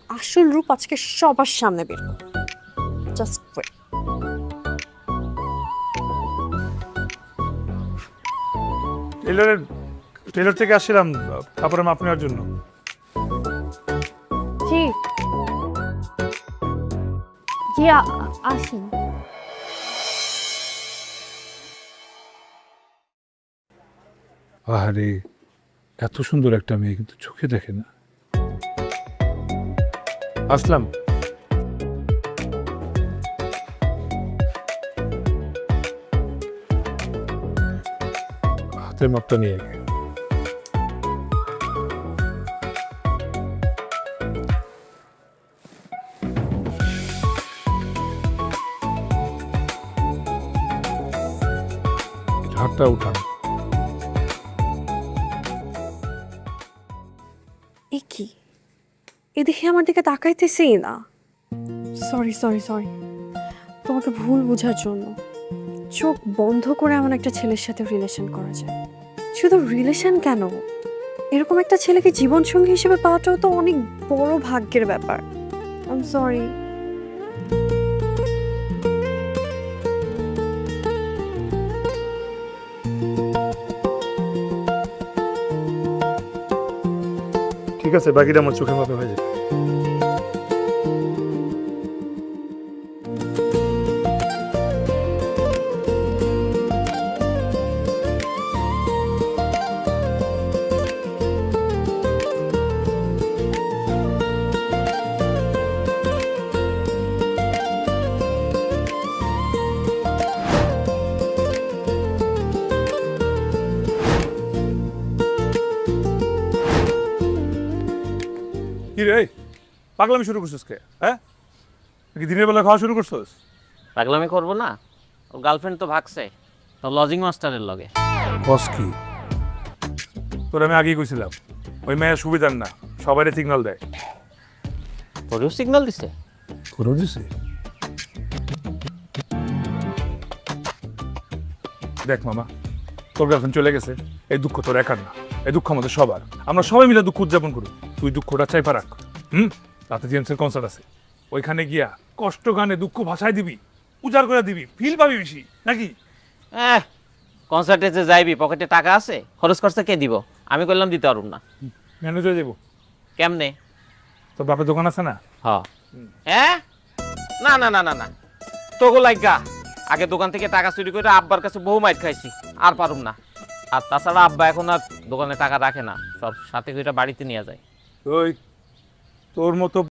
আসল রূপ আজকে সবার সামনে বের করব। Just wait. টেলর থেকে আসছিলাম কাপড়ের মাপ নেওয়ার জন্য। জি জি আসুন। আরে এত সুন্দর একটা মেয়ে কিন্তু চোখে দেখে না। আসলাম। হাতের মাপটা নিয়ে আয়। হাতটা উঠান। এ কি, এদিকে আমার দিকে তাকাইতেছেই না। সরি সরি সরি, তোমাকে ভুল বোঝার জন্য। চোখ বন্ধ করে এমন একটা ছেলের সাথে রিলেশন করা যায়? শুধু রিলেশন কেন, এরকম একটা ছেলেকে জীবনসঙ্গী হিসেবে পাওয়াটাও তো অনেক বড় ভাগ্যের ব্যাপার। I am sorry. ঠিক আছে, বাকিটা আমার চোখের মাপে হয়ে যাবে। কি রে, পাগলামি শুরু করছিস কে? হ্যাঁ, নাকি দিনের বেলা খাওয়া শুরু করছিস? পাগলামি করবো না? ওর গার্লফ্রেন্ড তো ভাগছে তো লজিং মাস্টারের লগে। বস কি তোর আমি আগেই কইছিলাম, ওই মেয়ে সুবিধার না, সবাই সিগন্যাল দেয়। তোরেও সিগন্যাল দিছে? তোরও দিছে? দেখ মামা, তোর গার্লফ্রেন্ড চলে গেছে, এই দুঃখ তোর একার না, এই দুঃখ আমাদের সবার। আমরা সবাই মিলে দুঃখ উদযাপন করি। তুই দুঃখটা চাইপা রাখ। রাতে জেমসের কনসার্ট আছে, ওইখানে গিয়া কষ্ট গানে দুঃখ ভাষায় দিবি, উজাড় করে দিবি, ফিল পাবি বেশি নাকি? কনসার্টে যে যাইবি, পকেটে টাকা আছে, খরচ খরচা কে দিব? আমি করলাম দিতে পারুম না। ম্যানেজ হয়ে যাবো। কেমনে? তোর বাপের দোকান আছে না? হ্যাঁ, না না না না না, তোগো লাইগা আগে দোকান থেকে টাকা চুরি করে আব্বার কাছে বহু মাইর খাইছি, আর পারুম না। আর তাছাড়া আব্বা এখন আর দোকানে টাকা রাখে না, সব সাথে করে বাড়িতে নিয়ে যায়। ওই তোর মতো